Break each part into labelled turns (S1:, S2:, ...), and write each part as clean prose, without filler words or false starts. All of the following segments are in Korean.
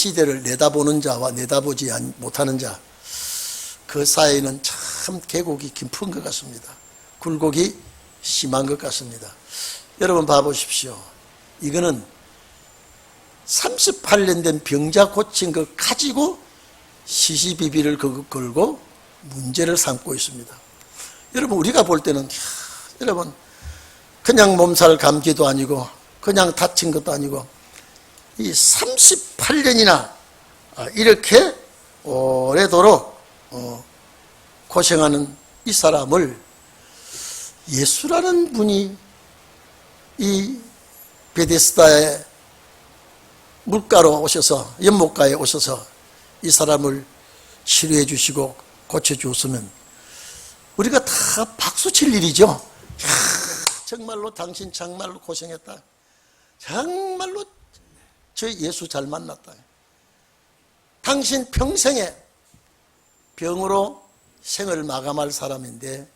S1: 시대를 내다보는 자와 내다보지 못하는 자, 그 사이에는 참 계곡이 깊은 것 같습니다. 굴곡이 심한 것 같습니다. 여러분 봐보십시오. 이거는 38년 된 병자 고친 것 가지고 시시비비를 걸고 문제를 삼고 있습니다. 여러분 우리가 볼 때는 여러분 그냥 몸살 감기도 아니고 그냥 다친 것도 아니고 이 38년이나 이렇게 오래도록 고생하는 이 사람을 예수라는 분이 이 베데스다의 물가로 오셔서 연못가에 오셔서 이 사람을 치료해 주시고 고쳐 주었으면 우리가 다 박수 칠 일이죠. 정말로 당신 정말로 고생했다. 정말로 저 예수 잘 만났다. 당신 평생에 병으로 생을 마감할 사람인데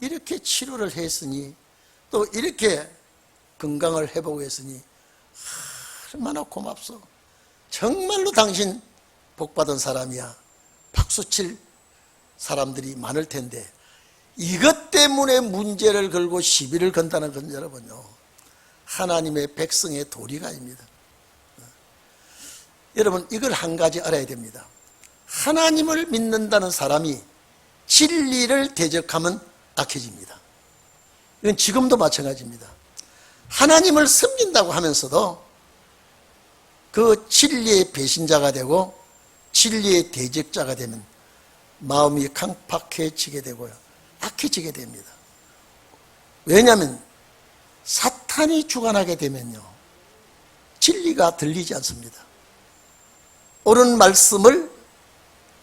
S1: 이렇게 치료를 했으니 또 이렇게 건강을 회복했으니 얼마나 고맙소. 정말로 당신 복받은 사람이야. 박수칠 사람들이 많을 텐데 이것 때문에 문제를 걸고 시비를 건다는 건 여러분요, 하나님의 백성의 도리가입니다. 여러분 이걸 한 가지 알아야 됩니다. 하나님을 믿는다는 사람이 진리를 대적하면 악해집니다. 이건 지금도 마찬가지입니다. 하나님을 섬긴다고 하면서도 그 진리의 배신자가 되고 진리의 대적자가 되면 마음이 강팍해지게 되고요, 악해지게 됩니다. 왜냐하면 사탄이 주관하게 되면요, 진리가 들리지 않습니다. 옳은 말씀을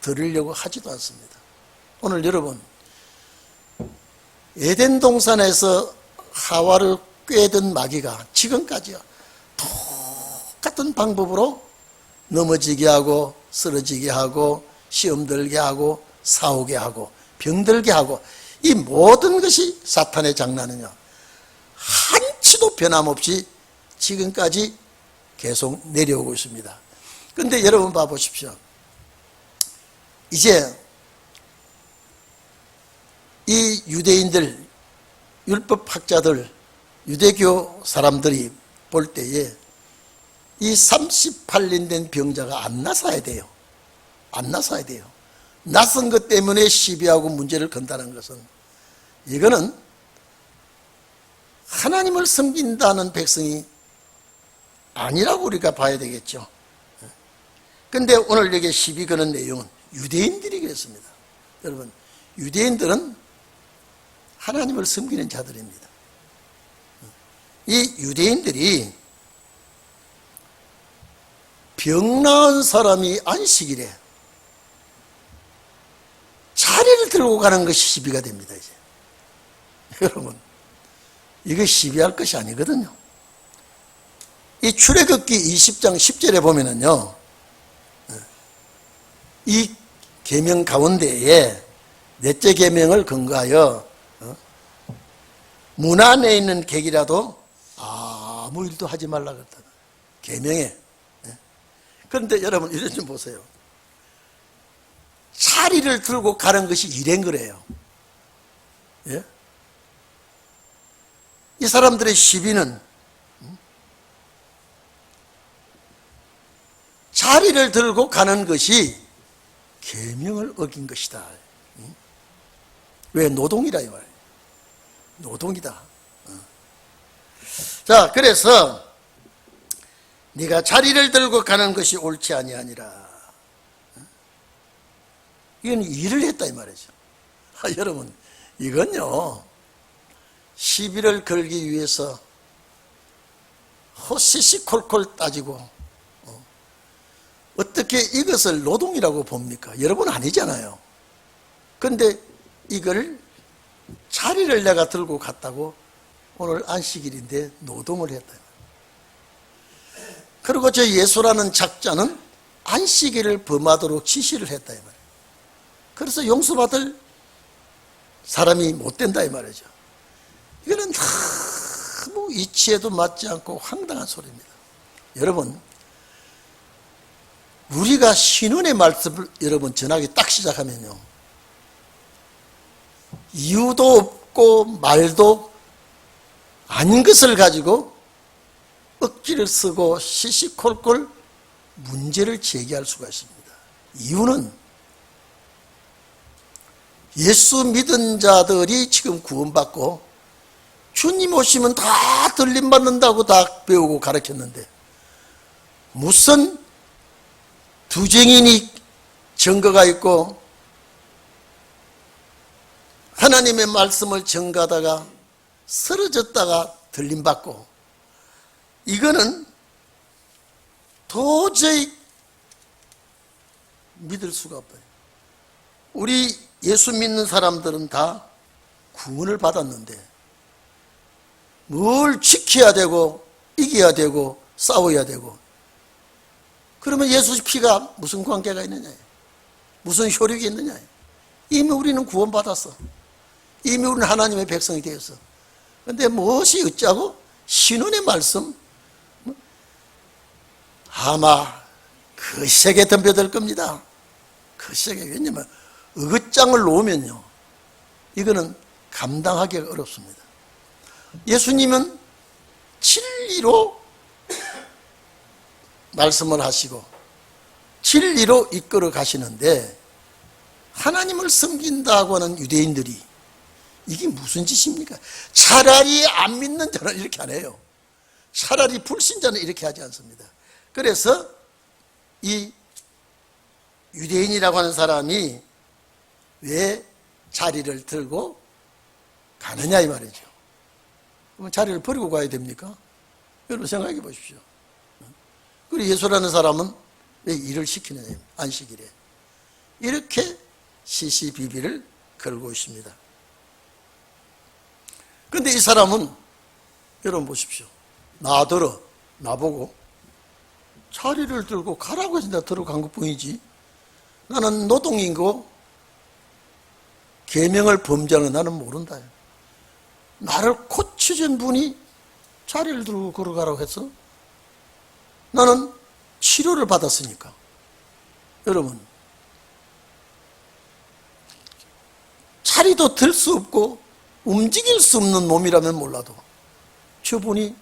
S1: 들으려고 하지도 않습니다. 오늘 여러분 에덴 동산에서 하와를 꿰든 마귀가 지금까지요 똑같은 방법으로 넘어지게 하고 쓰러지게 하고 시험 들게 하고 싸우게 하고 병들게 하고, 이 모든 것이 사탄의 장난은요 한치도 변함없이 지금까지 계속 내려오고 있습니다. 그런데 여러분 봐보십시오. 이제 이 유대인들, 율법학자들, 유대교 사람들이 볼 때에 이 38년 된 병자가 안 나서야 돼요. 안 나서야 돼요. 낯선 것 때문에 시비하고 문제를 건다는 것은 이거는 하나님을 섬긴다는 백성이 아니라고 우리가 봐야 되겠죠. 그런데 오늘 여기 시비 거는 내용은 유대인들이 그랬습니다. 여러분 유대인들은 하나님을 섬기는 자들입니다. 이 유대인들이 병 나은 사람이 안식일에 자리를 들고 가는 것이 시비가 됩니다. 이제 여러분 이거 시비할 것이 아니거든요. 이 출애굽기 20장 10절에 보면은요, 이 계명 가운데에 넷째 계명을 근거하여 문 안에 있는 객이라도 아무 일도 하지 말라 그랬다. 계명에. 그런데 여러분 이런 좀 보세요. 자리를 들고 가는 것이 일행 거래요. 예? 이 사람들의 시비는 자리를 들고 가는 것이 계명을 어긴 것이다. 왜? 노동이라 이 말이에요. 노동이다. 자, 그래서 네가 자리를 들고 가는 것이 옳지 아니하니라. 이건 일을 했다 이 말이죠. 여러분 이건요 시비를 걸기 위해서 호시시콜콜 따지고 어떻게 이것을 노동이라고 봅니까? 여러분 아니잖아요. 그런데 이걸 자리를 내가 들고 갔다고 오늘 안식일인데 노동을 했다. 그리고 저 예수라는 작자는 안식일을 범하도록 지시를 했다 이 말이에요. 그래서 용서받을 사람이 못 된다 이 말이죠. 이거는 너무 이치에도 맞지 않고 황당한 소리입니다. 여러분 우리가 신원의 말씀을 여러분 전하기 딱 시작하면요, 이유도 없고 말도 아닌 것을 가지고 억지를 쓰고 시시콜콜 문제를 제기할 수가 있습니다. 이유는 예수 믿은 자들이 지금 구원받고 주님 오시면 다 들림받는다고 다 배우고 가르쳤는데, 무슨 두쟁이니 증거가 있고 하나님의 말씀을 전가하다가 쓰러졌다가 들림받고, 이거는 도저히 믿을 수가 없어요. 우리 예수 믿는 사람들은 다 구원을 받았는데 뭘 지켜야 되고 이겨야 되고 싸워야 되고, 그러면 예수 피가 무슨 관계가 있느냐, 무슨 효력이 있느냐. 이미 우리는 구원받았어. 이미 우리는 하나님의 백성이 되었어. 그런데 무엇이 어쩌고 신원의 말씀, 아마 그 세계 덤벼들 겁니다. 그 세계. 왜냐면 어긋장을 놓으면요, 이거는 감당하기가 어렵습니다. 예수님은 진리로 말씀을 하시고 진리로 이끌어 가시는데, 하나님을 섬긴다고 하는 유대인들이 이게 무슨 짓입니까? 차라리 안 믿는 자는 이렇게 안 해요. 차라리 불신자는 이렇게 하지 않습니다. 그래서 이 유대인이라고 하는 사람이 왜 자리를 들고 가느냐 이 말이죠. 그럼 자리를 버리고 가야 됩니까? 여러분 생각해 보십시오. 그리고 예수라는 사람은 왜 일을 시키느냐, 안식일에. 이렇게 시시비비를 걸고 있습니다. 그런데 이 사람은 여러분 보십시오. 나보고 자리를 들고 가라고 해서 내가 들어간 것뿐이지, 나는 노동이고 계명을 범죄하는 나는 모른다. 나를 고쳐준 분이 자리를 들고 걸어가라고 해서 나는 치료를 받았으니까. 여러분, 자리도 들 수 없고 움직일 수 없는 놈이라면 몰라도 저분이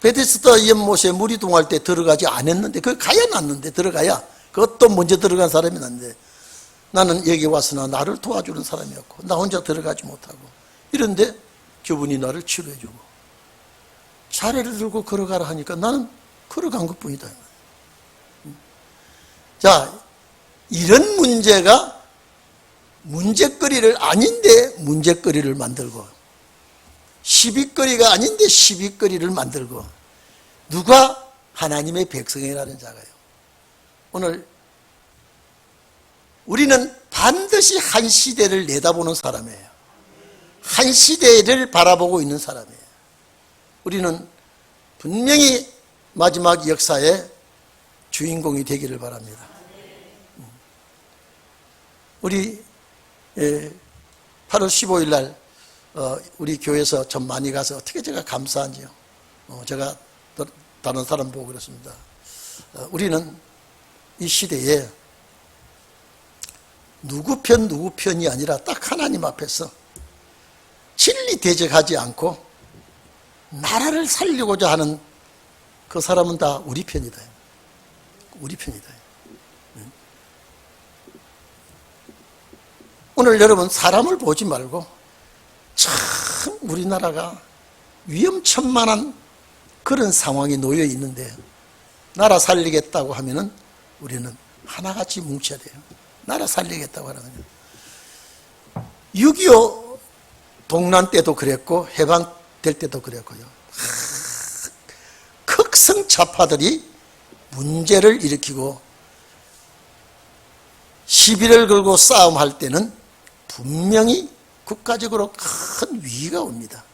S1: 베데스다 연못에 물이 동할 때 들어가지 않았는데, 그걸 가야 낫는데, 들어가야 그것도 먼저 들어간 사람이 낫는데, 나는 여기 왔으나 나를 도와주는 사람이었고 나 혼자 들어가지 못하고, 이런데 저분이 나를 치료해주고 자리를 들고 걸어가라 하니까 나는 걸어간 것뿐이다. 자, 이런 문제가 문제거리를 아닌데 문제거리를 만들고, 시비거리가 아닌데 시비거리를 만들고, 누가? 하나님의 백성이라는 자가요. 오늘 우리는 반드시 한 시대를 내다보는 사람이에요. 한 시대를 바라보고 있는 사람이에요. 우리는 분명히 마지막 역사의 주인공이 되기를 바랍니다. 우리 8월 15일 날 우리 교회에서 좀 많이 가서 어떻게 제가 감사한지요. 제가 다른 사람 보고 그랬습니다. 우리는 이 시대에 누구 편이 아니라 딱 하나님 앞에서 진리 대적하지 않고 나라를 살리고자 하는 그 사람은 다 우리 편이다. 우리 편이다. 오늘 여러분 사람을 보지 말고 참 우리나라가 위험천만한 그런 상황에 놓여 있는데, 나라 살리겠다고 하면은 우리는 하나같이 뭉쳐야 돼요. 나라 살리겠다고 하는 거예요. 6.25 동란 때도 그랬고 해방될 때도 그랬고요. 극성차파들이 문제를 일으키고 시비를 걸고 싸움할 때는 분명히 국가적으로 큰 위기가 옵니다.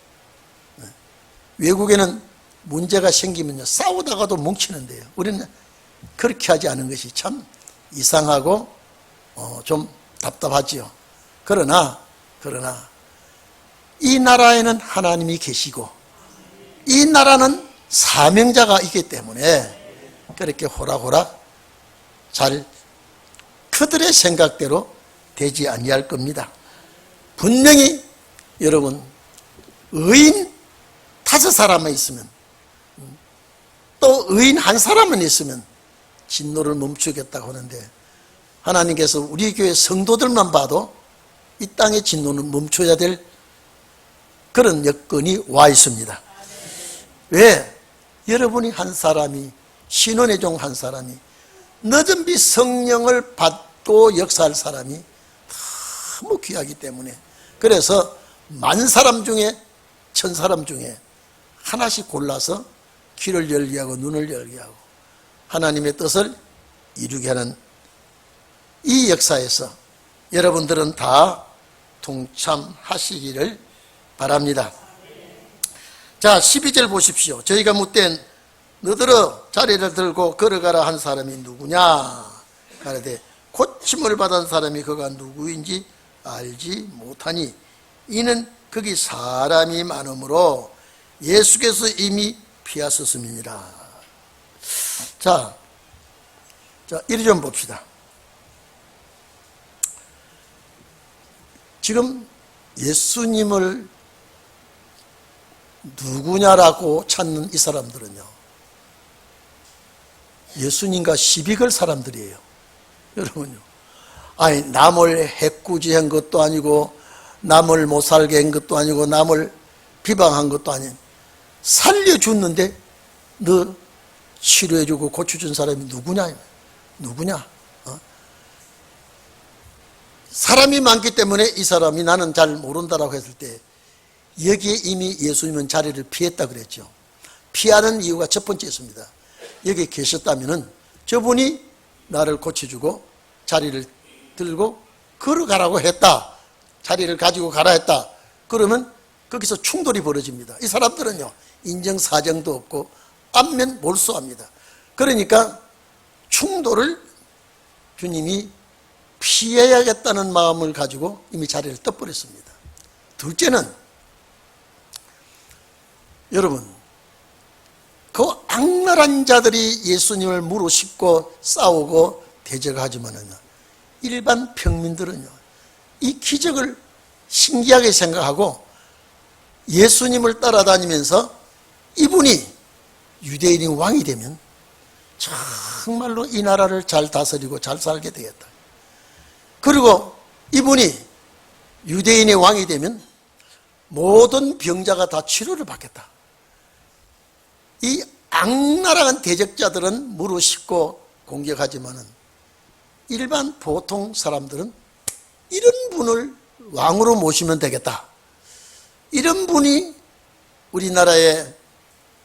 S1: 외국에는 문제가 생기면요, 싸우다가도 뭉치는데요. 우리는 그렇게 하지 않은 것이 참 이상하고 좀 답답하지요. 그러나 이 나라에는 하나님이 계시고 이 나라는 사명자가 있기 때문에 그렇게 호락호락 잘 그들의 생각대로 되지 아니할 겁니다. 분명히 여러분 의인 5사람이 있으면 또 의인 1사람은 있으면 진노를 멈추겠다고 하는데, 하나님께서 우리 교회 성도들만 봐도 이 땅의 진노는 멈춰야 될 그런 여건이 와 있습니다. 왜? 여러분이 한 사람이, 신원의 종 한 사람이 늦은 비 성령을 받고 역사할 사람이 너무 귀하기 때문에, 그래서 10,000사람 중에 1,000사람 중에 하나씩 골라서 귀를 열게 하고 눈을 열게 하고 하나님의 뜻을 이루게 하는 이 역사에서 여러분들은 다 동참하시기를 바랍니다. 자, 12절 보십시오. 저희가 묻된 너들어 자리를 들고 걸어가라 한 사람이 누구냐? 가라되 고침을 받은 사람이 그가 누구인지 알지 못하니 이는 거기 사람이 많으므로 예수께서 이미 피하셨음이니라. 자, 이리 좀 봅시다. 지금 예수님을 누구냐라고 찾는 이 사람들은요, 예수님과 시비 걸 사람들이에요. 여러분요, 아니 남을 해꾸지한 것도 아니고 남을 못 살게 한 것도 아니고 남을 비방한 것도 아닌, 살려줬는데 너 치료해주고 고쳐준 사람이 누구냐? 누구냐? 사람이 많기 때문에 이 사람이 나는 잘 모른다라고 했을 때 여기에 이미 예수님은 자리를 피했다 그랬죠. 피하는 이유가 첫 번째 있습니다. 여기 계셨다면은 저분이 나를 고쳐주고 자리를 들고 걸어가라고 했다, 자리를 가지고 가라 했다, 그러면 거기서 충돌이 벌어집니다. 이 사람들은요, 인정사정도 없고 안면 몰수합니다. 그러니까 충돌을 주님이 피해야겠다는 마음을 가지고 이미 자리를 떠버렸습니다. 둘째는, 여러분, 그 악랄한 자들이 예수님을 무르씹고 싸우고 대적하지만은 일반 평민들은요, 이 기적을 신기하게 생각하고 예수님을 따라다니면서 이분이 유대인이 왕이 되면 정말로 이 나라를 잘 다스리고 잘 살게 되겠다. 그리고 이분이 유대인의 왕이 되면 모든 병자가 다 치료를 받겠다. 이 악랄한 대적자들은 무르씹고 공격하지만은 일반 보통 사람들은 이런 분을 왕으로 모시면 되겠다, 이런 분이 우리나라에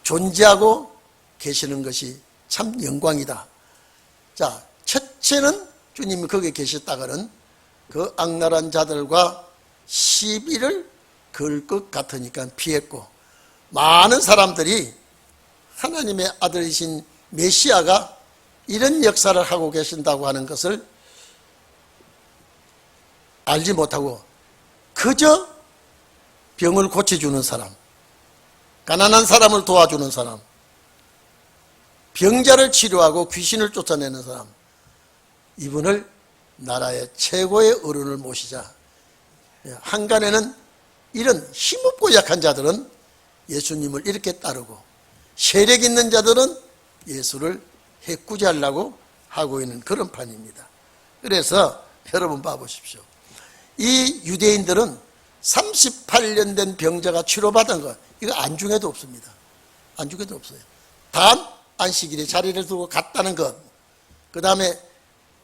S1: 존재하고 계시는 것이 참 영광이다. 자, 첫째는 주님이 거기에 계셨다가는 그 악랄한 자들과 시비를 걸 것 같으니까 피했고, 많은 사람들이 하나님의 아들이신 메시아가 이런 역사를 하고 계신다고 하는 것을 알지 못하고 그저 병을 고쳐주는 사람, 가난한 사람을 도와주는 사람, 병자를 치료하고 귀신을 쫓아내는 사람, 이분을 나라의 최고의 어른을 모시자. 한간에는 이런 힘없고 약한 자들은 예수님을 이렇게 따르고 세력 있는 자들은 예수를 해꾸지하려고 하고 있는 그런 판입니다. 그래서 여러분 봐보십시오. 이 유대인들은 38년 된 병자가 치료받은 것, 이거 안중에도 없습니다. 안중에도 없어요. 단 안식일에 자리를 두고 갔다는 것, 그 다음에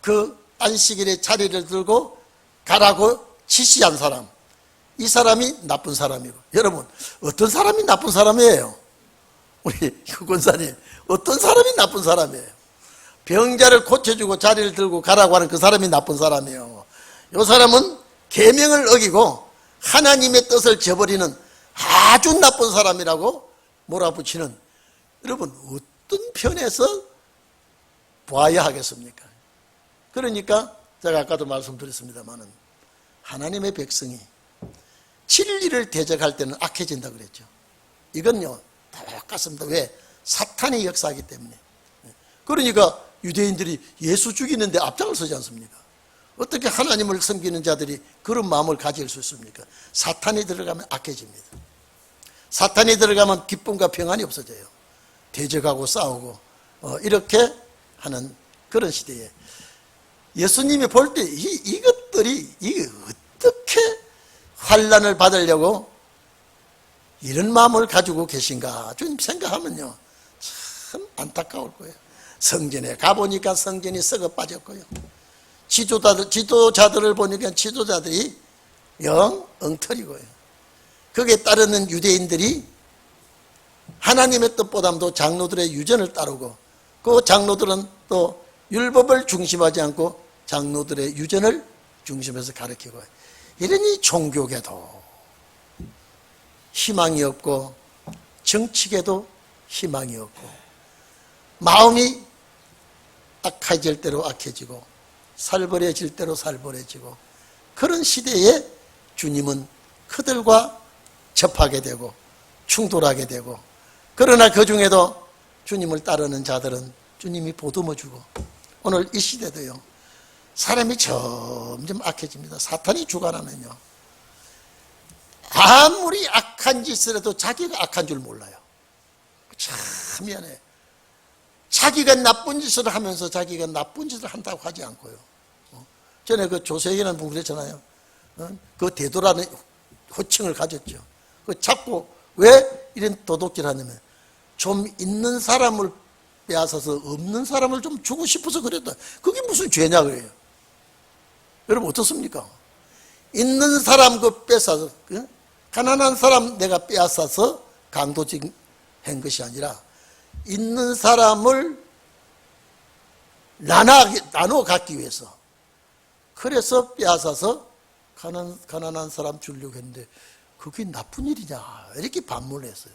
S1: 그 안식일에 자리를 들고 가라고 지시한 사람, 이 사람이 나쁜 사람이고. 여러분, 어떤 사람이 나쁜 사람이에요? 우리 권사님, 어떤 사람이 나쁜 사람이에요? 병자를 고쳐주고 자리를 들고 가라고 하는 그 사람이 나쁜 사람이에요. 이 사람은 계명을 어기고 하나님의 뜻을 저버리는 아주 나쁜 사람이라고 몰아붙이는, 여러분 어떤 편에서 봐야 하겠습니까? 그러니까 제가 아까도 말씀드렸습니다마는 하나님의 백성이 진리를 대적할 때는 악해진다 그랬죠. 이건요 똑같습니다. 왜? 사탄이 역사하기 때문에. 그러니까 유대인들이 예수 죽이는데 앞장을 서지 않습니까? 어떻게 하나님을 섬기는 자들이 그런 마음을 가질 수 있습니까? 사탄이 들어가면 악해집니다. 사탄이 들어가면 기쁨과 평안이 없어져요. 대적하고 싸우고 이렇게 하는 그런 시대에 예수님이 볼 때 이것들이 이게 어떻게 환난을 받으려고 이런 마음을 가지고 계신가 좀 생각하면요 참 안타까울 거예요. 성전에 가보니까 성전이 썩어 빠졌고요, 지도자들을 보니까 지도자들이 영 엉터리고요, 거기에 따르는 유대인들이 하나님의 뜻보다도 장로들의 유전을 따르고 그 장로들은 또 율법을 중심하지 않고 장로들의 유전을 중심해서 가르치고, 이러니 종교계도 희망이 없고 정치계도 희망이 없고 마음이 악해질 대로 악해지고 살벌해질 대로 살벌해지고 그런 시대에 주님은 그들과 접하게 되고 충돌하게 되고, 그러나 그 중에도 주님을 따르는 자들은 주님이 보듬어주고, 오늘 이 시대도요 사람이 점점 악해집니다. 사탄이 주관하면요 아무리 악한 짓을 해도 자기가 악한 줄 몰라요. 참 미안해. 자기가 나쁜 짓을 하면서 자기가 나쁜 짓을 한다고 하지 않고요. 전에 그 조세희라는 분 그랬잖아요. 그 대도라는 호칭을 가졌죠. 그 자꾸 왜 이런 도둑질 하냐면 좀 있는 사람을 빼앗아서 없는 사람을 좀 주고 싶어서 그랬다. 그게 무슨 죄냐 그래요. 여러분 어떻습니까? 있는 사람 그 뺏어서 가난한 사람 내가 빼앗아서 강도직 한 것이 아니라 있는 사람을 나눠 갖기 위해서, 그래서 빼앗아서 가난한 사람 주려고 했는데 그게 나쁜 일이냐 이렇게 반문을 했어요.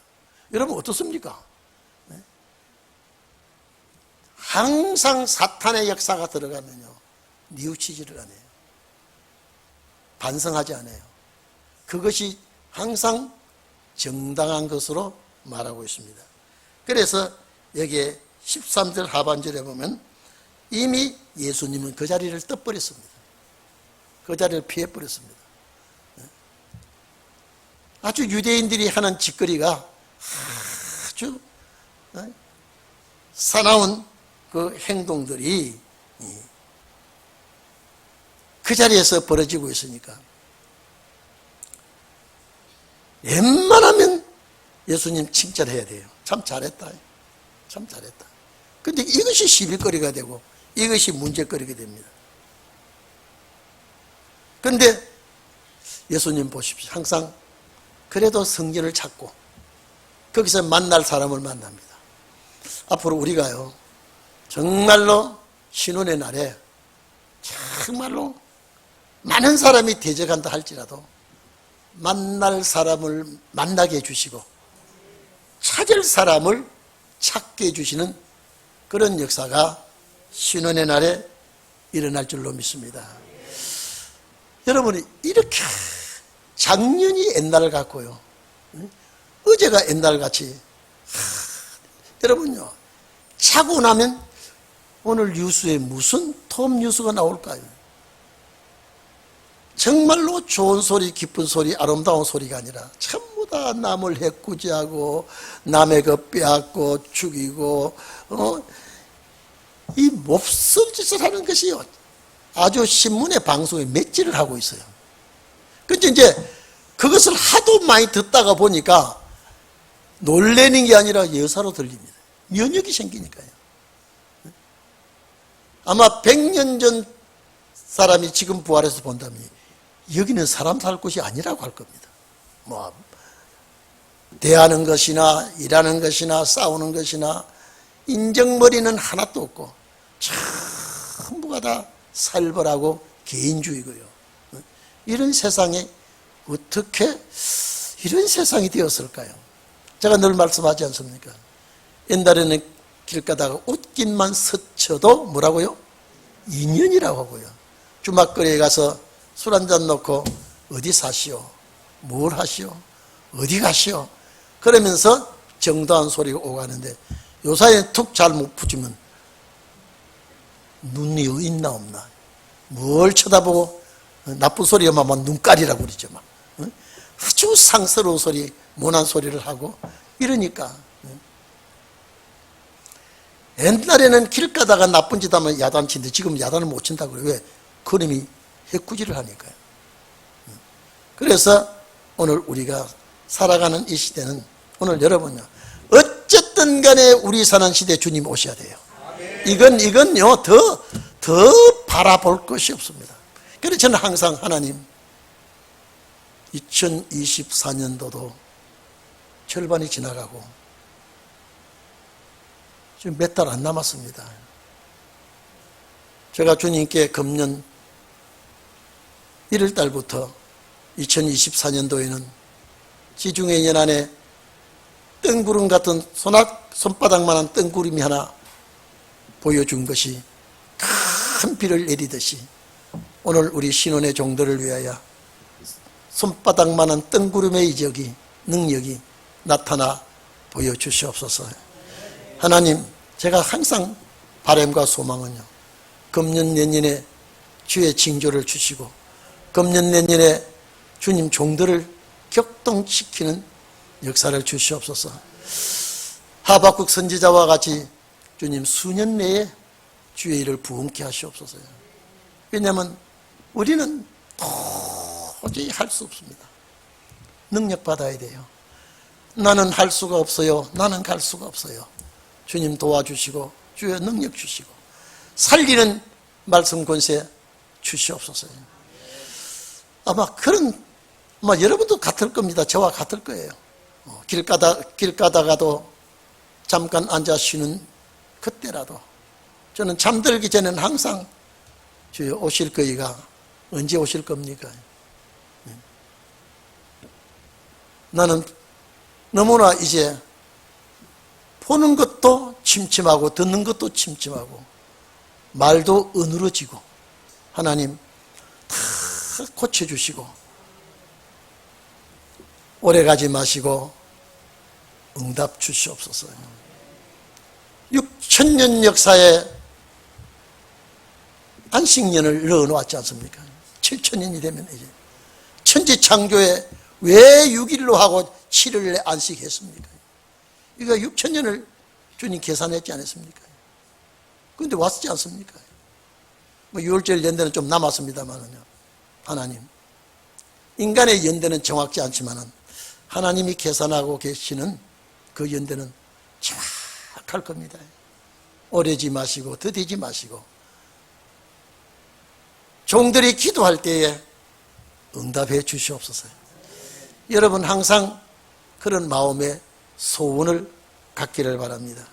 S1: 여러분 어떻습니까? 항상 사탄의 역사가 들어가면요 뉘우치지를 않아요. 반성하지 않아요. 그것이 항상 정당한 것으로 말하고 있습니다. 그래서 여기에 13절 하반절에 보면 이미 예수님은 그 자리를 떠버렸습니다. 그 자리를 피해버렸습니다. 아주 유대인들이 하는 짓거리가 아주 사나운 그 행동들이 그 자리에서 벌어지고 있으니까 웬만하면 예수님 칭찬해야 돼요. 참 잘했다. 참 잘했다. 근데 이것이 시비거리가 되고 이것이 문제거리가 됩니다. 근데 예수님 보십시오. 항상 그래도 성전을 찾고 거기서 만날 사람을 만납니다. 앞으로 우리가요 정말로 신혼의 날에 정말로 많은 사람이 대적한다 할지라도 만날 사람을 만나게 해주시고 찾을 사람을 찾게 해주시는 그런 역사가 신혼의 날에 일어날 줄로 믿습니다. 여러분이 이렇게 작년이 옛날 같고요 어제가 옛날같이 여러분요 자고 나면 오늘 뉴스에 무슨 톱 뉴스가 나올까요? 정말로 좋은 소리, 기쁜 소리, 아름다운 소리가 아니라 전부 다 남을 해코지하고 남의 것 빼앗고 죽이고 이 몹쓸 짓을 하는 것이요 아주 신문의 방송에 맥지를 하고 있어요. 근데 이제 그것을 하도 많이 듣다가 보니까 놀래는 게 아니라 여사로 들립니다. 면역이 생기니까요. 아마 100년 전 사람이 지금 부활해서 본다면 여기는 사람 살 곳이 아니라고 할 겁니다. 뭐 대하는 것이나 일하는 것이나 싸우는 것이나 인정머리는 하나도 없고 전부가 다 살벌하고 개인주의고요. 이런 세상에 어떻게 이런 세상이 되었을까요? 제가 늘 말씀하지 않습니까? 옛날에는 길 가다가 옷깃만 스쳐도 뭐라고요? 인연이라고 하고요. 주막거리에 가서 술 한잔 놓고 어디 사시오? 뭘 하시오? 어디 가시오? 그러면서 정도한 소리가 오가는데 요사이에 툭 잘못 붙이면 눈이 있나 없나. 뭘 쳐다보고 나쁜 소리만 하면 눈깔이라고 그러죠. 막. 아주 상스러운 소리, 모난 소리를 하고 이러니까. 옛날에는 길 가다가 나쁜 짓 하면 야단치는데 지금 야단을 못 친다고 그래요. 왜? 그놈이 해꾸지를 하니까요. 그래서 오늘 우리가 살아가는 이 시대는, 오늘 여러분요, 어쨌든 간에 우리 사는 시대에 주님 오셔야 돼요. 이건요, 더 바라볼 것이 없습니다. 그래서 저는 항상 하나님, 2024년도도 절반이 지나가고 지금 몇 달 안 남았습니다. 제가 주님께 금년 1월 달부터 2024년도에는 지중해 연안에 뜬구름 같은 손바닥만한 뜬구름이 하나 보여준 것이 큰 비를 내리듯이 오늘 우리 신혼의 종들을 위하여 손바닥만한 뜬구름의 이적이, 능력이 나타나 보여주시옵소서. 하나님, 제가 항상 바람과 소망은요, 금년 내년에 주의 징조를 주시고 금년 내년에 주님 종들을 격동시키는 역사를 주시옵소서. 하박국 선지자와 같이 주님 수년 내에 주의 일을 부흥케 하시옵소서. 왜냐하면 우리는 도저히 할 수 없습니다. 능력 받아야 돼요. 나는 할 수가 없어요. 나는 갈 수가 없어요. 주님 도와주시고 주의 능력 주시고 살리는 말씀 권세 주시옵소서. 아마 여러분도 같을 겁니다. 저와 같을 거예요. 길 가다가도 잠깐 앉아 쉬는 그때라도 저는 잠들기 전에는 항상 주여 오실 거이가 언제 오실 겁니까? 나는 너무나 이제 보는 것도 침침하고 듣는 것도 침침하고 말도 어눌어지고 하나님 다 고쳐주시고 오래가지 마시고 응답 주시옵소서. 6,000년 역사에 안식년을 넣어놓았지 않습니까? 7,000년이 되면 이제 천지창조에 왜 6일로 하고 7일에 안식했습니까? 이거 6,000년을 주님 계산했지 않았습니까? 그런데 왔지 않습니까? 유월절 연대는 좀 남았습니다만은요. 하나님, 인간의 연대는 정확지 않지만은 하나님이 계산하고 계시는 그 연대는 정확할 겁니다. 오래지 마시고 더디지 마시고 종들이 기도할 때에 응답해 주시옵소서. 여러분 항상 그런 마음의 소원을 갖기를 바랍니다.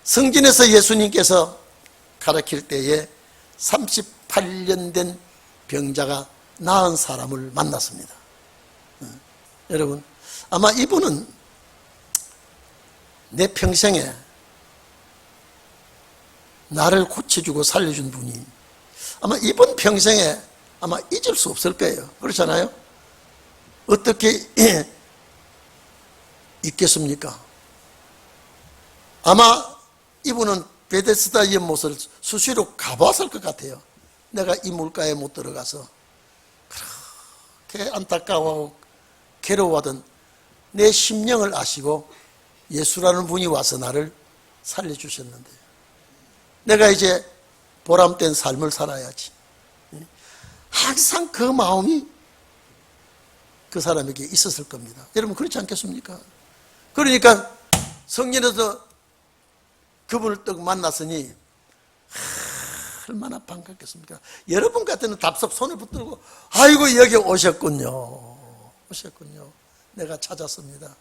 S1: 성전에서 예수님께서 가르칠 때에 38년 된 병자가 나은 사람을 만났습니다. 여러분 아마 이분은 내 평생에 나를 고쳐주고 살려준 분이 아마 이번 평생에 아마 잊을 수 없을 거예요. 그렇잖아요? 어떻게 잊겠습니까? 아마 이분은 베데스다 연못을 수시로 가봤을 것 같아요. 내가 이 물가에 못 들어가서 그렇게 안타까워하고 괴로워하던 내 심령을 아시고 예수라는 분이 와서 나를 살려주셨는데 내가 이제 보람된 삶을 살아야지. 항상 그 마음이 그 사람에게 있었을 겁니다. 여러분 그렇지 않겠습니까? 그러니까 성전에서 그분을 딱 만났으니 얼마나 반갑겠습니까? 여러분 같으면 답석 손을 붙들고 아이고 여기 오셨군요. 내가 찾았습니다.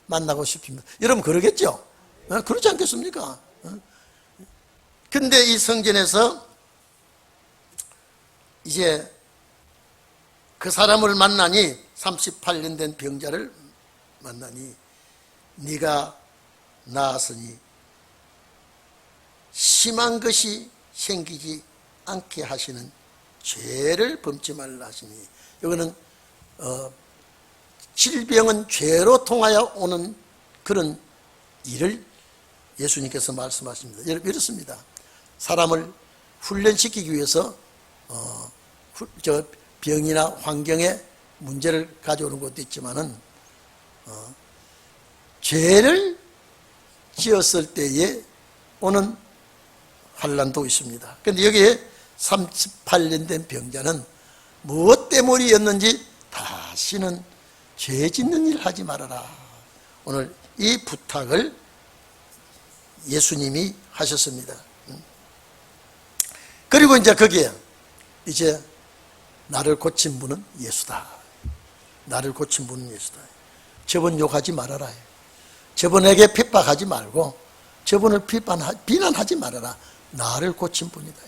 S1: 만나고 싶습니다. 여러분 그러겠죠? 그렇지 않겠습니까? 근데 이 성전에서 이제 그 사람을 만나니 38년 된 병자를 만나니 네가 나았으니 심한 것이 생기지 않게 하시는 죄를 범치 말라 하시니 이거는 질병은 죄로 통하여 오는 그런 일을 예수님께서 말씀하십니다. 이렇습니다. 사람을 훈련시키기 위해서 병이나 환경에 문제를 가져오는 것도 있지만은 죄를 지었을 때에 오는 환난도 있습니다. 그런데 여기에 38년 된 병자는 무엇 때문이었는지 다시는 죄 짓는 일 하지 말아라. 오늘 이 부탁을 예수님이 하셨습니다. 그리고 이제 거기에 이제 나를 고친 분은 예수다. 나를 고친 분은 예수다. 저분 욕하지 말아라. 저분에게 핍박하지 말고 저분을 비난하지 말아라. 나를 고친 분이다.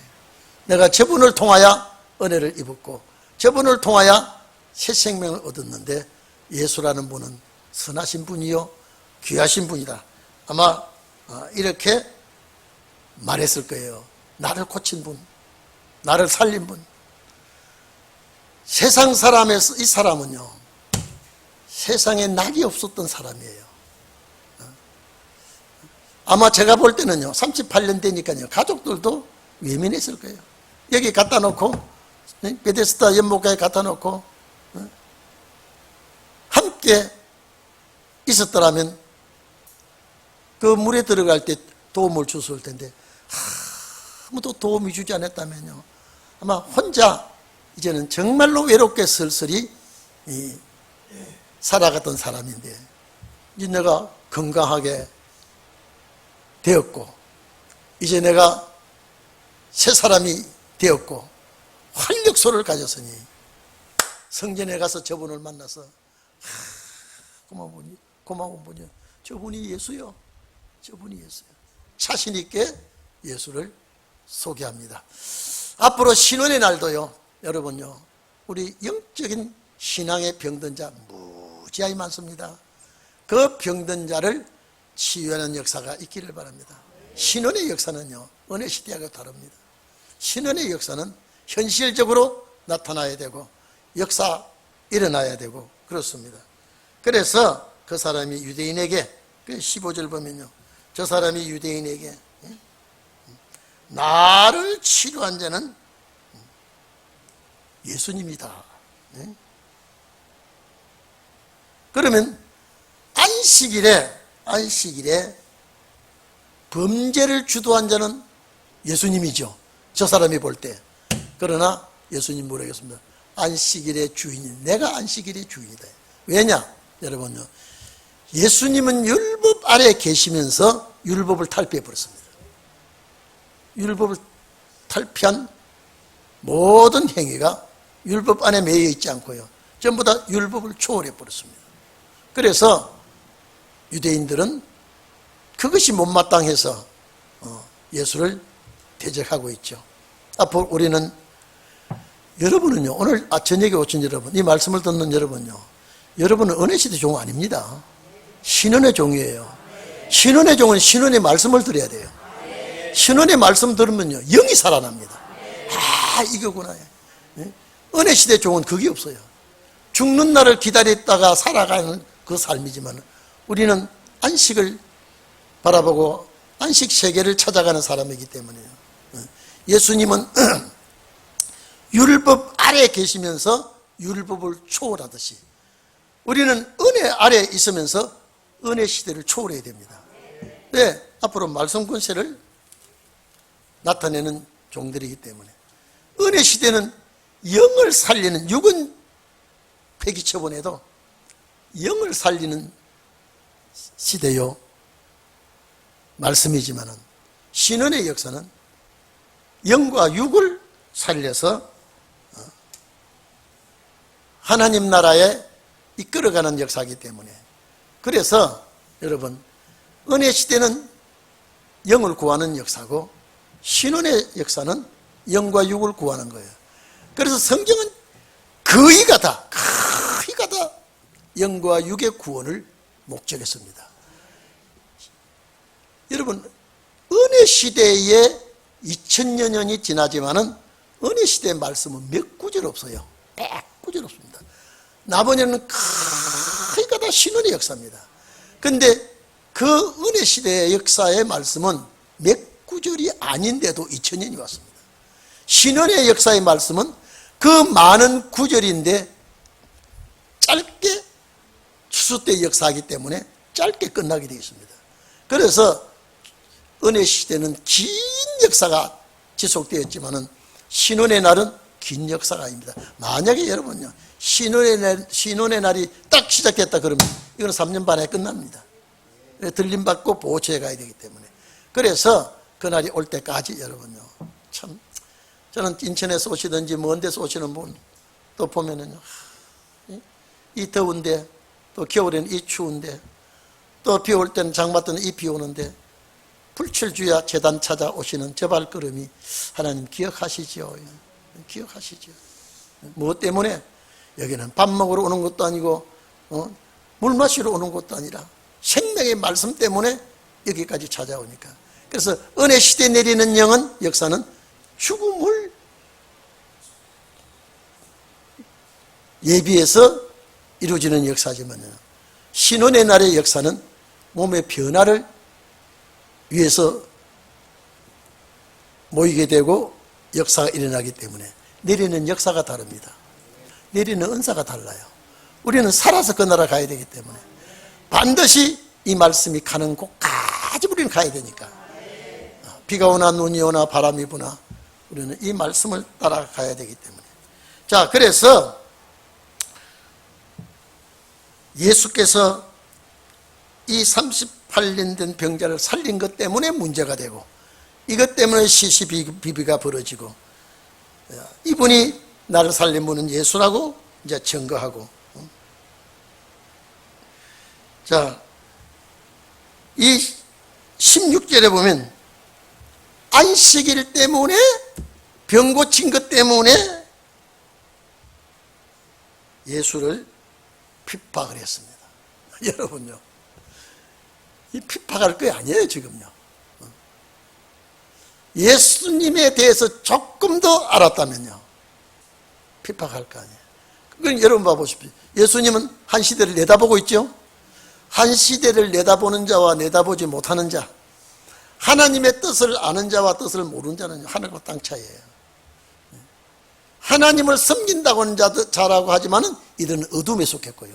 S1: 내가 저분을 통하여 은혜를 입었고 저분을 통하여 새 생명을 얻었는데 예수라는 분은 선하신 분이요 귀하신 분이다. 아마 이렇게 말했을 거예요. 나를 고친 분, 나를 살린 분. 세상 사람에서 이 사람은요, 세상에 낙이 없었던 사람이에요. 아마 제가 볼 때는요, 38년 되니까요, 가족들도 외면했을 거예요. 여기 갖다 놓고, 베데스다 연못가에 갖다 놓고, 함께 있었더라면 그 물에 들어갈 때 도움을 줬을 텐데, 아무도 도움이 주지 않았다면요, 아마 혼자 이제는 정말로 외롭게 쓸쓸히 살아갔던 사람인데, 이제 내가 건강하게 되었고 이제 내가 새 사람이 되었고 활력소를 가졌으니 성전에 가서 저분을 만나서 고마운 분이요, 저분이 예수요, 저분이 예수요. 자신 있게 예수를 소개합니다. 앞으로 신원의 날도요, 여러분요, 우리 영적인 신앙의 병든 자 무지하게 많습니다. 그 병든 자를 치유하는 역사가 있기를 바랍니다. 신원의 역사는요, 은혜 시대하고 다릅니다. 신원의 역사는 현실적으로 나타나야 되고 역사 일어나야 되고 그렇습니다. 그래서 그 사람이 유대인에게, 15절 보면요, 저 사람이 유대인에게 나를 치료한 자는 예수님이다. 그러면 안식일에 범죄를 주도한 자는 예수님이죠. 저 사람이 볼 때. 그러나 예수님 모르겠습니다. 안식일의 주인이, 내가 안식일의 주인이다. 왜냐? 여러분요, 예수님은 율법 아래 계시면서 율법을 탈피해 버렸습니다. 율법을 탈피한 모든 행위가 율법 안에 매여 있지 않고요, 전부 다 율법을 초월해 버렸습니다. 그래서 유대인들은 그것이 못마땅해서 예수를 대적하고 있죠. 앞으로 우리는, 여러분은요, 오늘 저녁에 오신 여러분, 이 말씀을 듣는 여러분요, 여러분은 은혜시대 종 아닙니다. 신원의 종이에요. 신원의 종은 신원의 말씀을 들어야 돼요. 신원의 말씀 들으면요, 영이 살아납니다. 아, 이거구나. 은혜시대 종은 그게 없어요. 죽는 날을 기다렸다가 살아가는 그 삶이지만 우리는 안식을 바라보고 안식 세계를 찾아가는 사람이기 때문에요. 예수님은 율법 아래에 계시면서 율법을 초월하듯이 우리는 은혜 아래에 있으면서 은혜 시대를 초월해야 됩니다. 네, 앞으로 말씀 권세를 나타내는 종들이기 때문에 은혜 시대는 영을 살리는, 육은 폐기 처분해도 영을 살리는 시대요 말씀이지만은, 신원의 역사는 영과 육을 살려서 하나님 나라에 이끌어가는 역사이기 때문에, 그래서 여러분, 은혜 시대는 영을 구하는 역사고 신원의 역사는 영과 육을 구하는 거예요. 그래서 성경은 거의가 다 영과 육의 구원을 목적했습니다. 여러분, 은혜 시대에 2000여 년이 지나지만은 은혜 시대의 말씀은 몇 구절 없어요. 100구절 없습니다. 나머지는 거의가 다 신원의 역사입니다. 근데 그 그 은혜 시대의 역사의 말씀은 몇 구절이 아닌데도 2000년이 왔습니다. 신원의 역사의 말씀은 그 많은 구절인데 짧게 추수 때 역사하기 때문에 짧게 끝나게 되어 있습니다. 그래서 은혜 시대는 긴 역사가 지속되었지만은 신원의 날은 긴 역사가 아닙니다. 만약에 여러분요, 신원의 날이 딱 시작됐다 그러면 이거는 3년 반에 끝납니다. 들림받고 보호처에 가야 되기 때문에. 그래서 그날이 올 때까지 여러분요, 참 저는 인천에서 오시든지 먼 데서 오시는 분 또 보면은요, 이 더운데 또 겨울에는 이 추운데 또 비 올 때는 장마 때는 이 비 오는데 불철주야 재단 찾아오시는 저 발걸음이 하나님 기억하시죠. 기억하시죠. 무엇 때문에? 여기는 밥 먹으러 오는 것도 아니고 물 마시러 오는 것도 아니라 생명의 말씀 때문에 여기까지 찾아오니까. 그래서 은혜 시대 내리는 영은 역사는 죽음을 예비해서 이루어지는 역사지만요, 신원의 날의 역사는 몸의 변화를 위해서 모이게 되고 역사가 일어나기 때문에 내리는 역사가 다릅니다. 내리는 은사가 달라요. 우리는 살아서 그 나라 가야 되기 때문에 반드시 이 말씀이 가는 곳까지 우리는 가야 되니까, 비가 오나 눈이 오나 바람이 부나 우리는 이 말씀을 따라가야 되기 때문에. 자, 그래서 예수께서 이 38년 된 병자를 살린 것 때문에 문제가 되고, 이것 때문에 시시비비가 벌어지고, 이분이 나를 살린 분은 예수라고 이제 증거하고. 자, 이 16절에 보면 안식일 때문에, 병 고친 것 때문에 예수를 핍박을 했습니다. 여러분요, 이 핍박할 거 아니에요 지금요. 예수님에 대해서 조금 더 알았다면요 핍박할 거 아니에요. 그건 여러분 봐보십시오. 예수님은 한 시대를 내다보고 있죠. 한 시대를 내다보는 자와 내다보지 못하는 자, 하나님의 뜻을 아는 자와 뜻을 모르는 자는 하늘과 땅 차이예요. 하나님을 섬긴다고 하는 자라고 하지만은 이들은 어둠에 속했고요,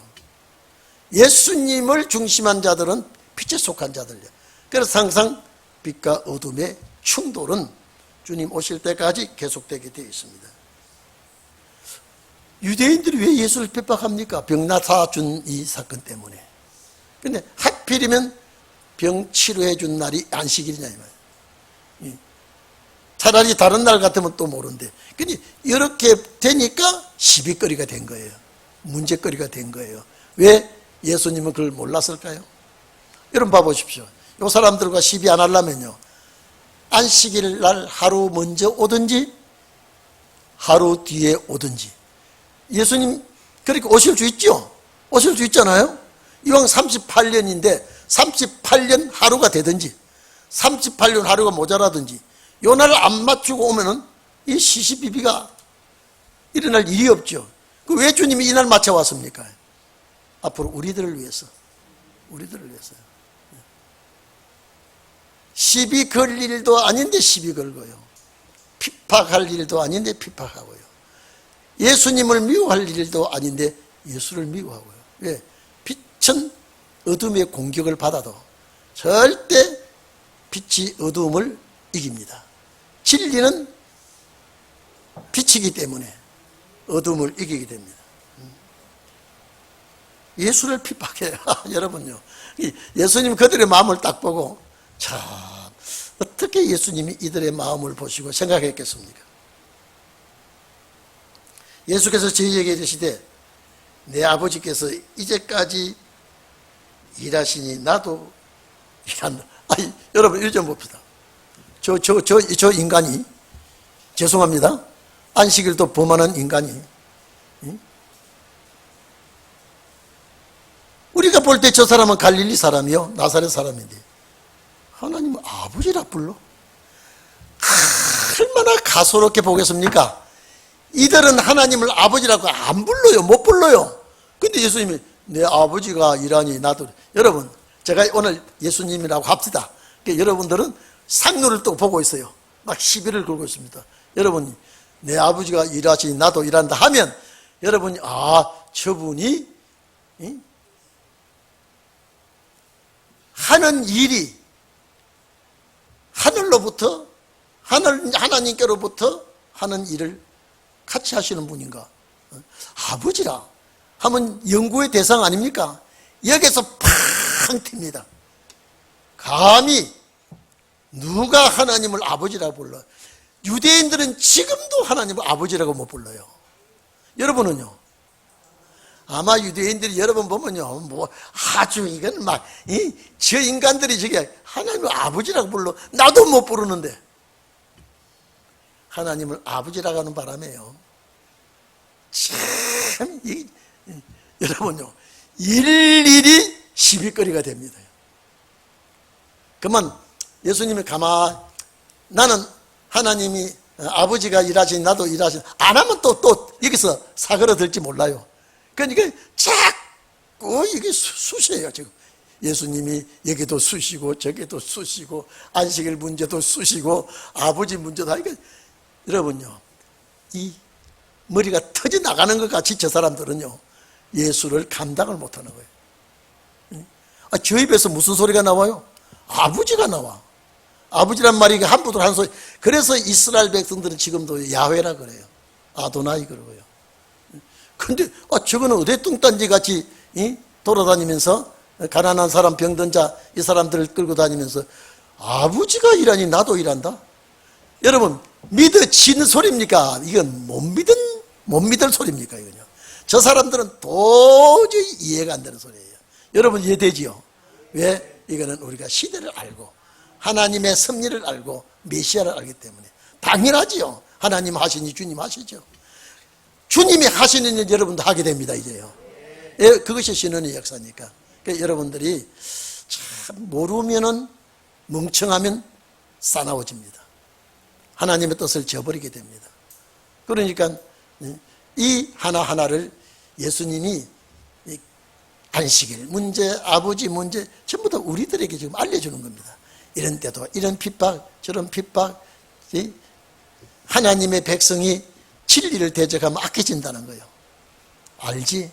S1: 예수님을 중심한 자들은 빛에 속한 자들이에요. 그래서 항상 빛과 어둠의 충돌은 주님 오실 때까지 계속되게 되어 있습니다. 유대인들이 왜 예수를 핍박합니까? 병 나사준 이 사건 때문에. 근데 하필이면 병 치료해 준 날이 안식일이냐 이 말이에요. 차라리 다른 날 같으면 또 모른데, 근데 이렇게 되니까 시비거리가 된 거예요. 문제거리가 된 거예요. 왜 예수님은 그걸 몰랐을까요? 여러분 봐보십시오. 이 사람들과 시비 안 하려면요, 안식일 날 하루 먼저 오든지 하루 뒤에 오든지. 예수님 그렇게 오실 수 있죠? 오실 수 있잖아요. 이왕 38년인데 38년 하루가 되든지 38년 하루가 모자라든지 요 날을 안 맞추고 오면은 이 시시비비가 일어날 일이 없죠. 그 왜 주님이 이 날 맞춰 왔습니까? 앞으로 우리들을 위해서, 우리들을 위해서요. 시비 걸 일도 아닌데 시비 걸고요, 핍박할 일도 아닌데 핍박하고요, 예수님을 미워할 일도 아닌데 예수를 미워하고요. 왜? 빛은 어둠의 공격을 받아도 절대 빛이 어둠을 이깁니다. 진리는 빛이기 때문에 어둠을 이기게 됩니다. 예수를 핍박해요. 여러분요, 예수님 그들의 마음을 딱 보고 참 어떻게 예수님이 이들의 마음을 보시고 생각했겠습니까? 예수께서 저희에게 이르시되 내 아버지께서 이제까지 일하시니 나도 일한다. 아니, 여러분 이러 좀 봅시다. 저 인간이, 죄송합니다, 안식일도 범하는 인간이, 우리가 볼 때 저 사람은 갈릴리 사람이요, 나사렛 사람인데 하나님은 아버지라 불러? 얼마나 가소롭게 보겠습니까? 이들은 하나님을 아버지라고 안 불러요. 못 불러요. 근데 예수님이 내 아버지가 일하니 나도. 여러분, 제가 오늘 예수님이라고 합시다. 그러니까 여러분들은 상류를 또 보고 있어요. 막 시비를 걸고 있습니다. 여러분이 내 아버지가 일하시니 나도 일한다 하면 여러분이 저분이 하는 일이 하늘로부터 하나님께로부터 하는 일을 같이 하시는 분인가? 아버지라 하면 연구의 대상 아닙니까? 여기서 팡 틉니다. 감히 누가 하나님을 아버지라고 불러? 유대인들은 지금도 하나님을 아버지라고 못 불러요. 여러분은요? 아마 유대인들이 여러분 보면요, 뭐 아주 이건 막 저 인간들이 저게 하나님을 아버지라고 불러. 나도 못 부르는데 하나님을 아버지라고 하는 바람에요, 참 여러분요, 일일이 시비거리가 됩니다. 그만 예수님이 나는 하나님이 아버지가 일하시니 나도 일하시니 안 하면 또 여기서 사그러들지 몰라요. 그러니까 자꾸 이게 쑤셔요. 지금 예수님이 여기도 쑤시고 저기도 쑤시고 안식일 문제도 쑤시고 아버지 문제도 하니까 여러분요, 이 머리가 터져 나가는 것 같이 저 사람들은요 예수를 감당을 못하는 거예요. 저 입에서 무슨 소리가 나와요? 아버지가 나와. 아버지란 말이 함부로 하는 소리. 그래서 이스라엘 백성들은 지금도 야훼라 그래요. 아도나이 그러고요. 근데 저거는 어디 뚱딴지 같이 돌아다니면서 가난한 사람, 병든 자, 이 사람들을 끌고 다니면서 아버지가 일하니 나도 일한다? 여러분, 믿어지는 소리입니까? 이건 못 믿을 소리입니까? 이거요. 저 사람들은 도저히 이해가 안 되는 소리예요. 여러분 이해되지요? 왜? 이거는 우리가 시대를 알고 하나님의 섭리를 알고 메시아를 알기 때문에 당연하지요. 하나님 하시니 주님 하시죠. 주님이 하시는 일 여러분도 하게 됩니다. 이제요. 그것이 신원의 역사니까. 그러니까 여러분들이 참 모르면은 멍청하면 사나워집니다. 하나님의 뜻을 저버리게 됩니다. 그러니까 이 하나하나를 예수님이 안식일 문제, 아버지 문제 전부 다 우리들에게 지금 알려주는 겁니다. 이런 때도 이런 핍박, 저런 핍박, 하나님의 백성이 진리를 대적하면 악해진다는 거예요. 알지?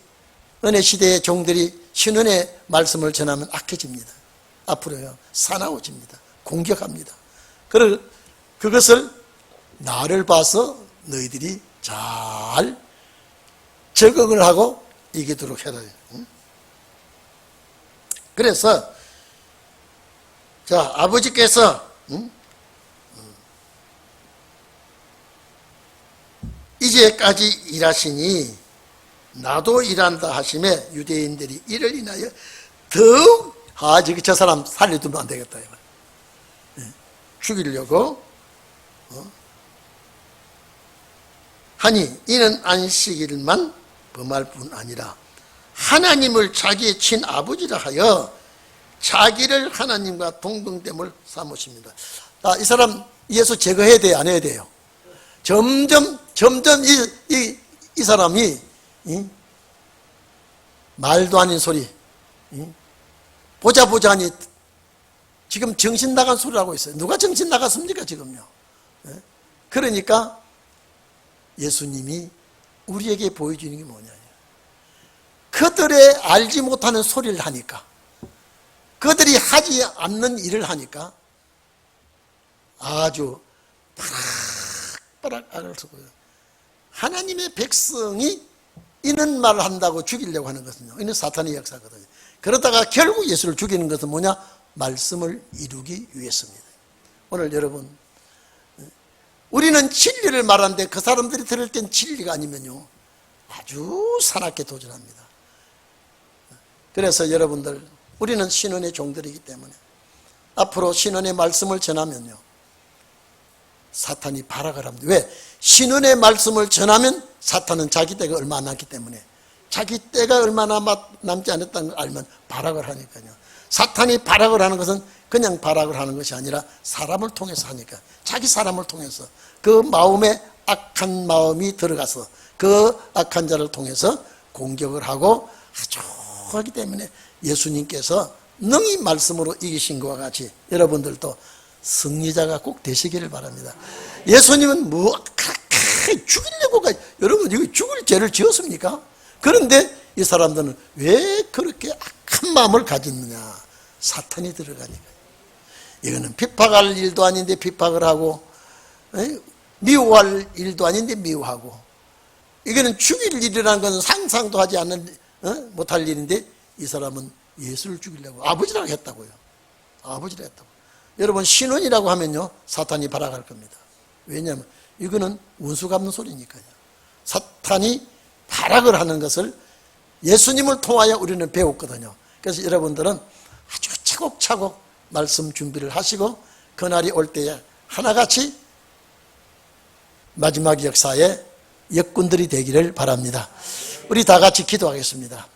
S1: 은혜 시대의 종들이 신은의 말씀을 전하면 악해집니다. 앞으로요 사나워집니다. 공격합니다. 그것을 나를 봐서 너희들이 잘 적응을 하고 이기도록 해라. 그래서 자, 아버지께서 이제까지 일하시니 나도 일한다 하심에 유대인들이 이를 인하여 더욱 저 사람 살려두면 안 되겠다 죽이려고 하니 이는 안식일만 범할 뿐 아니라 하나님을 자기의 친아버지라 하여 자기를 하나님과 동등됨을 삼으십니다. 이 사람 예수 제거해야 돼요? 안 해야 돼요? 점점 이 사람이 말도 아닌 소리 보자 하니 지금 정신 나간 소리를 하고 있어요. 누가 정신 나갔습니까 지금요? 그러니까 예수님이 우리에게 보여주는 게 뭐냐, 그들의 알지 못하는 소리를 하니까, 그들이 하지 않는 일을 하니까 아주 바락바락 악을 쓰고요. 하나님의 백성이 이런 말을 한다고 죽이려고 하는 것은요, 이는 사탄의 역사거든요. 그러다가 결국 예수를 죽이는 것은 뭐냐? 말씀을 이루기 위해서입니다. 오늘 여러분, 우리는 진리를 말하는데 그 사람들이 들을 땐 진리가 아니면요 아주 사납게 도전합니다. 그래서 여러분들, 우리는 신원의 종들이기 때문에 앞으로 신원의 말씀을 전하면요 사탄이 발악을 합니다. 왜? 신원의 말씀을 전하면 사탄은 자기 때가 얼마 안 남기 때문에, 자기 때가 얼마나 남지 않았다는 걸 알면 발악을 하니까요. 사탄이 발악을 하는 것은 그냥 발악을 하는 것이 아니라 사람을 통해서 하니까, 자기 사람을 통해서 그 마음에 악한 마음이 들어가서 그 악한 자를 통해서 공격을 하고 아주 하기 때문에 예수님께서 능히 말씀으로 이기신 것과 같이 여러분들도 승리자가 꼭 되시기를 바랍니다. 예수님은 뭐 그렇게 죽이려고 여러분 이거 죽을 죄를 지었습니까? 그런데 이 사람들은 왜 그렇게 악한 마음을 가졌느냐? 사탄이 들어가니까. 이거는 비판할 일도 아닌데 비판을 하고, 미워할 일도 아닌데 미워하고, 이거는 죽일 일이라는 것은 상상도 하지 않는 못할 일인데 이 사람은 예수를 죽이려고 아버지라고 했다고요. 아버지라고 했다고. 여러분 신원이라고 하면요 사탄이 발악할 겁니다. 왜냐하면 이거는 운수 갚는 소리니까요. 사탄이 발악을 하는 것을 예수님을 통하여 우리는 배웠거든요. 그래서 여러분들은 아주 차곡차곡 말씀 준비를 하시고 그날이 올 때에 하나같이 마지막 역사의 역군들이 되기를 바랍니다. 우리 다 같이 기도하겠습니다.